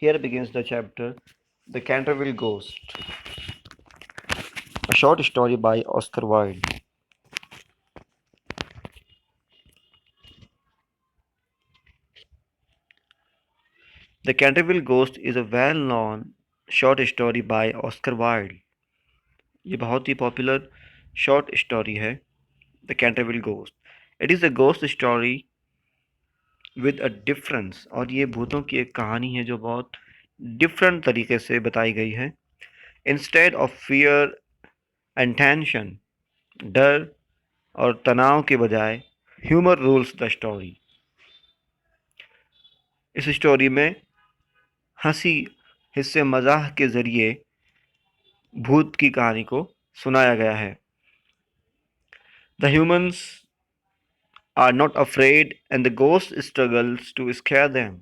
Here begins the chapter The Canterville Ghost, a short story by Oscar Wilde. The Canterville Ghost is a well known short story by Oscar Wilde. ये बहुत ही popular short story है the Canterville ghost. It is a ghost story with a difference, और ये भूतों की एक कहानी है जो बहुत डिफरेंट तरीके से बताई गई है. Instead of fear and tension, डर और तनाव के बजाय ह्यूमर रूल्स द स्टोरी. इस स्टोरी में हंसी हिस्से मजाह के ज़रिए भूत की कहानी को सुनाया गया है. The humans are not afraid and the ghost struggles to scare them.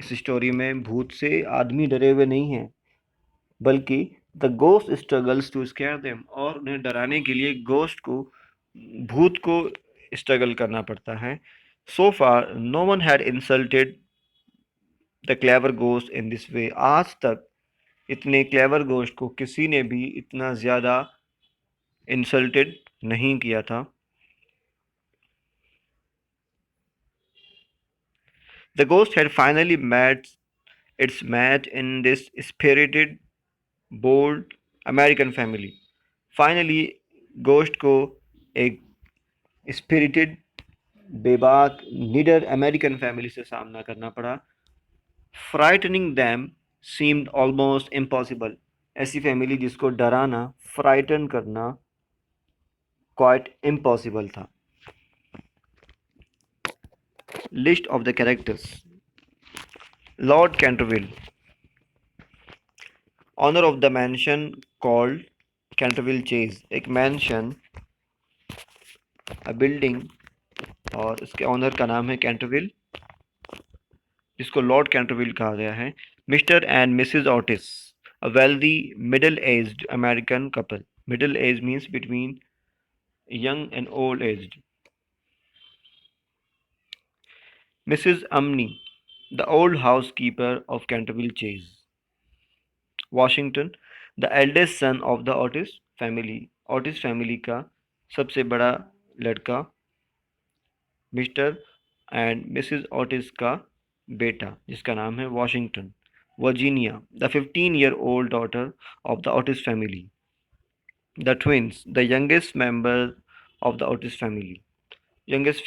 इस स्टोरी में भूत से आदमी डरे हुए नहीं हैं, बल्कि the ghost struggles to scare them, और उन्हें डराने के लिए गोस्ट को, भूत को स्ट्रगल करना पड़ता है. So far no one had insulted the clever ghost in this way. आज तक इतने क्लेवर गोस्ट को किसी ने भी इतना ज़्यादा इंसल्टेड नहीं किया था. The ghost had finally met its match in this spirited, bold American family. Finally ghost को एक स्पिरिटेड, बेबाक, निडर अमेरिकन फैमिली से सामना करना पड़ा. Frightening them seemed almost impossible. ऐसी फैमिली जिसको डराना, फ्राइटन करना क्वाइट इम्पॉसिबल था. List of the characters. Lord Canterville, owner of the mansion called Canterville Chase. एक मैंशन, अ बिल्डिंग, और इसके ऑनर का नाम है कैंटरविल, जिसको लॉर्ड कैंटरविल कहा गया है. Mister and missus Otis, a wealthy middle aged American couple. Middle age means between young and old aged. Missus Umney, the old housekeeper of Canterville Chase. Washington, the eldest son of the Otis family. Otis फैमिली का सबसे बड़ा लड़का. Mister and missus Ottis का बेटा जिसका नाम है Washington. Virginia, the 15-year-old daughter of the Otis family. The twins, the youngest member of the Otis family. Youngest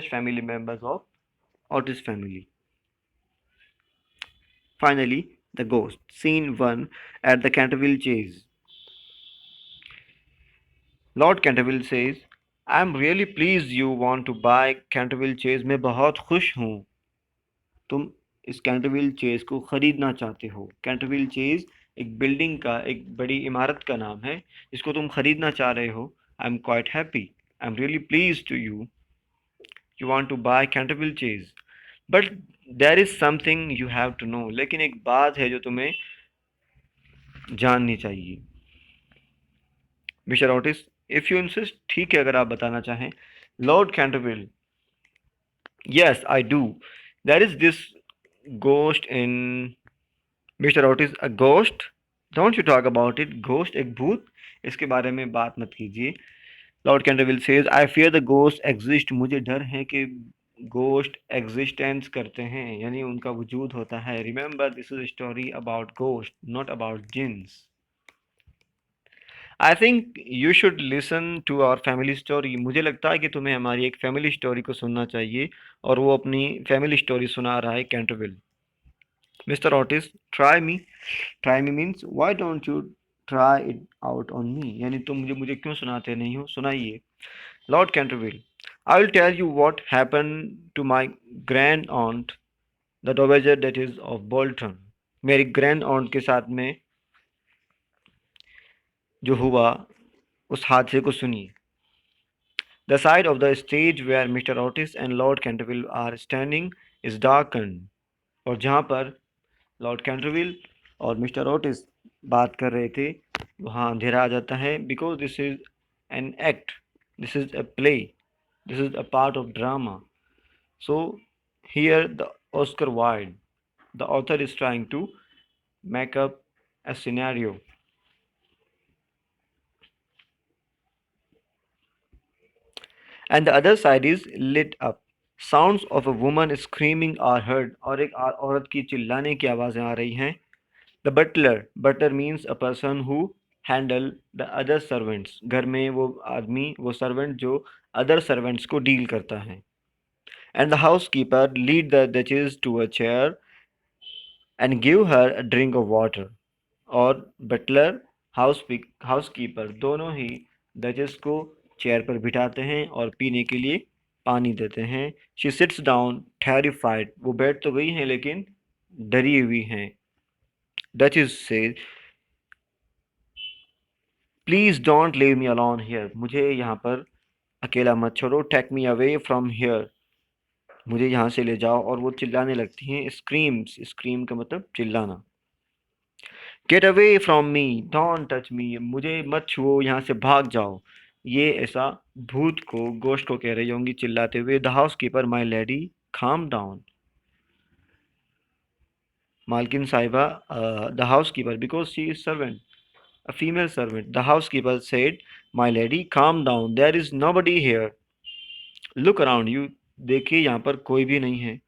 family members of Otis family. Finally, the ghost. Scene 1 at the Canterville Chase. Lord Canterville says, I am really pleased you want to buy Canterville Chase. मैं बहुत खुश हूँ तुम इस Canterville chase को ख़रीदना चाहते हो. कैंटरविल चेज एक बिल्डिंग का, एक बड़ी इमारत का नाम है जिसको तुम ख़रीदना चाह रहे हो. I am quite happy, I am really please to you, you want to buy Canterville Chase. But there is something you have to know. लेकिन एक बात है जो तुम्हें जाननी चाहिए. Mister Otis, if you insist. ठीक है, अगर आप बताना चाहें. Lord Canterville, yes I do. There is this ghost in. Mister Otis, a ghost? Don't you talk about it. Ghost एक भूत, इसके बारे में बात मत कीजिए. Lord Canterville says, I fear the ghost exist. मुझे डर है कि घोस्ट एग्जिस्टेंस करते हैं, यानी उनका वजूद होता है. Remember this is story about ghost, not about jinns. I think you should listen to our family story. मुझे लगता है कि तुम्हें हमारी एक फैमिली स्टोरी को सुनना चाहिए. और वो अपनी फैमिली स्टोरी सुना रहा है Canterville. Mister Otis, try me. Try me means why don't you try it out on me, यानी तुम मुझे क्यों सुनाते नहीं हो, सुनाइए. Lord Canterville, I will tell you what happen to my grand aunt the dowager that is of Bolton. मेरी grand aunt के साथ में जो हुआ उस हादसे को सुनिए. The side of the stage where mister Otis and lord Canterville are standing is darken. और जहाँ पर लॉर्ड कैंटरविल और मिस्टर ओटिस बात कर रहे थे वहाँ अंधेरा आ जाता है. Because this is an act, this is a play, this is a part of drama. So here the Oscar Wilde The author is trying to make up a scenario. And the other side is lit up. Sounds of a woman screaming are heard. और एक औरत की चिल्लाने की आवाज़ें आ रही हैं. The butler means a person who handle the other servants. घर में वो आदमी, वो servant जो other servants को deal करता है. And the housekeeper lead the duchess to a chair and give her a drink of water. और बटलर हाउसकीपर दोनों ही डचेस को चेयर पर बिठाते हैं और पीने के लिए पानी देते हैं. She seats down terrified. वो बैठ तो गई हैं लेकिन डरी हुई हैं. डचेस से please don't leave me alone here. मुझे यहाँ पर अकेला मत छोड़ो. Take me away from here. मुझे यहाँ से ले जाओ. और वो चिल्लाने लगती हैं. स्क्रीम्स, स्क्रीम का मतलब चिल्लाना. Get away from me, don't touch me. मुझे मत छुओ, यहाँ से भाग जाओ. ये ऐसा भूत को, गोश्त को कह रही होंगी चिल्लाते हुए. The housekeeper, my lady calm down. मालकिन साहिबा, the housekeeper, because she is servant, a female servant. The housekeeper said, my lady calm down, there is nobody here. Look around you. देखिए यहाँ पर कोई भी नहीं है.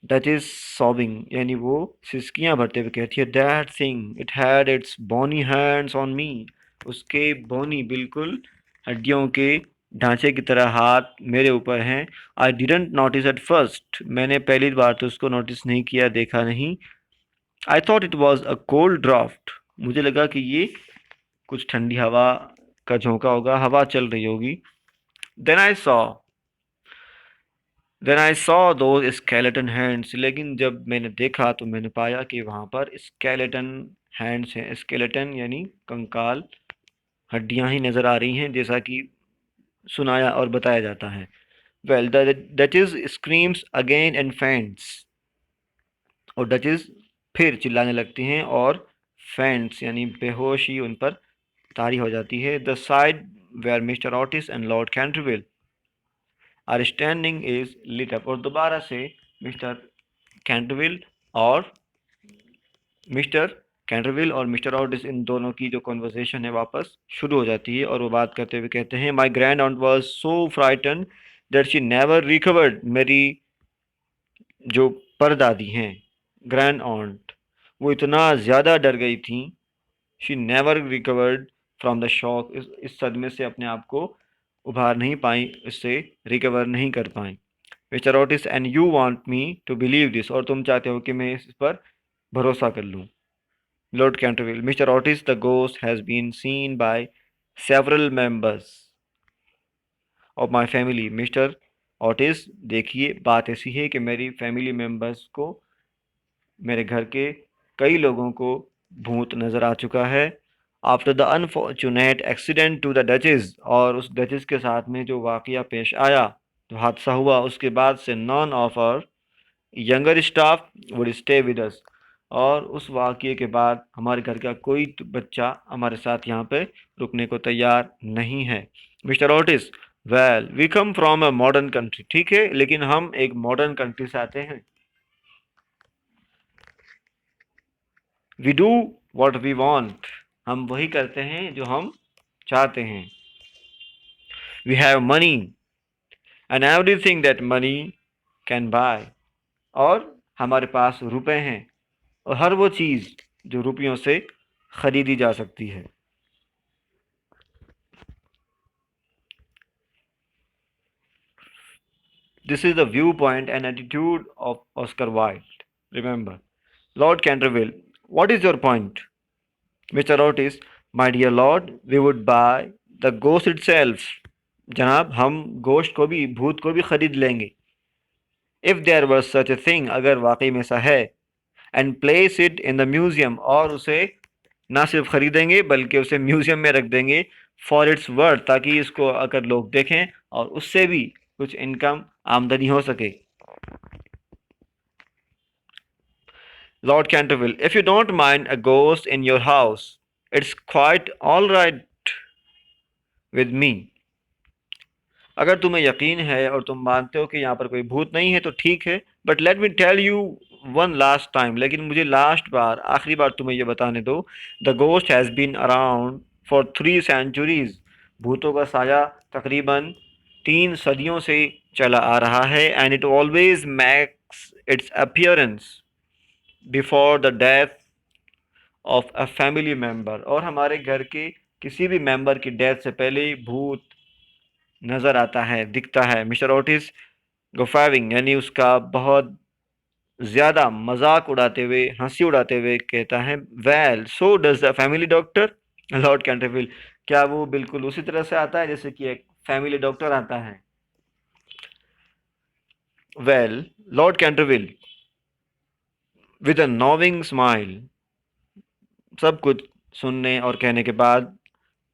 That is sobbing, यानी वो सिसकियाँ भरते हुए कहती है. That thing, it had its bony hands on me. उसके बोनी, बिल्कुल हड्डियों के ढांचे की तरह हाथ मेरे ऊपर हैं. I didn't notice at first. मैंने पहली बार तो उसको नोटिस नहीं किया, देखा नहीं. I thought it was a cold draft. मुझे लगा कि ये कुछ ठंडी हवा का झोंका होगा, हवा चल रही होगी. Then I saw those skeleton hands. लेकिन जब मैंने देखा तो मैंने पाया कि वहाँ पर स्केलेटन हैंड्स हैं. स्केलेटन यानी कंकाल, हड्डियाँ ही नज़र आ रही हैं, जैसा कि सुनाया और बताया जाता है. Well, the duchess screams again and फेंट्स. और डचेस फिर चिल्लाने लगती हैं और फेंट्स यानी बेहोशी उन पर तारी हो जाती है. The side where mister Otis and lord Canterville are standing is lit up. और दोबारा से मिस्टर कैंटरविल और मिस्टर ऑटिस, इन दोनों की जो कॉन्वर्सेशन है वापस शुरू हो जाती है. और वो बात करते हुए कहते हैं, माई grand ऑन्ट was so frighten that she never recovered. मेरी जो परदादी हैं, ग्रैंड ऑन्ट, वो इतना ज़्यादा डर गई थी. She never recovered from the shock. इस सदमे से अपने आप को उभार नहीं पाई, इससे रिकवर नहीं कर पाई. Mister Otis, and you want me to believe this. और तुम चाहते हो कि मैं इस पर भरोसा कर लूँ. Lord Canterville, mister Otis, the ghost has been seen by several members of my family. Mister Otis, देखिए बात ऐसी है कि मेरी फैमिली मेंबर्स को, मेरे घर के कई लोगों को भूत नज़र आ चुका है. After the unfortunate accident to the duchess. और उस डचेस के साथ में जो वाक़या पेश आया, जो हादसा हुआ, उसके बाद से none of our younger staff would stay with us. और उस वाक़ये के बाद हमारे घर का कोई बच्चा हमारे साथ यहाँ पे रुकने को तैयार नहीं है. Mister Otis, well we come from a modern country. ठीक है, लेकिन हम एक मॉडर्न कंट्री से आते हैं. We do what we want. हम वही करते हैं जो हम चाहते हैं. We have money and everything that money can buy. और हमारे पास रुपए हैं और हर वो चीज़ जो रुपयों से खरीदी जा सकती है. This is the viewpoint and attitude of Oscar Wilde. Remember, Lord Canterville, what is your point? Mr. Otis, my dear Lord, we would buy the ghost itself. जनाब, हम गोश्त को भी, भूत को भी खरीद लेंगे. If there was such a thing, अगर वाकई में ऐसा है. And place it in the museum. और उसे ना सिर्फ खरीदेंगे बल्कि उसे म्यूजियम में रख देंगे. फॉर इट्स वर्थ, ताकि इसको अगर लोग देखें और उससे भी कुछ इनकम, आमदनी हो सके. Lord Canterville, if you don't mind a ghost in your house, it's quite all right with me. अगर तुम्हें यकीन है और तुम मानते हो कि यहाँ पर कोई भूत नहीं है तो ठीक है. But let me tell you one last time, लेकिन मुझे लास्ट बार, आखिरी बार तुम्हें ये बताने दो, the ghost has been around for 3 centuries. भूतों का साया तकरीबन 3 सदियों से चला आ रहा है, and it always makes it's appearance before the death of a family member. और हमारे घर के किसी भी मेंबर की डेथ से पहले ही भूत नज़र आता है, दिखता है। मिस्टर ओटिस गोफाविंग, यानी उसका बहुत ज़्यादा मजाक उड़ाते हुए, हंसी उड़ाते हुए कहता है, well so does the family doctor Lord Canterville. क्या वो बिल्कुल उसी तरह से आता है जैसे कि एक फैमिली डॉक्टर आता है? Well, Lord Canterville with a नोविंग smile, सब कुछ सुनने और कहने के बाद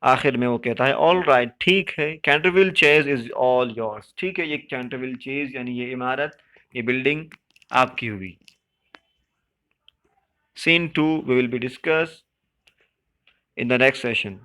आखिर में वो कहता है, ऑल राइट, ठीक है, Canterville chase is all yours. ठीक है, ये कैंटरविल चेज यानी ये इमारत, ये बिल्डिंग आपकी हुई। Scene 2 we will be discussed in the next session.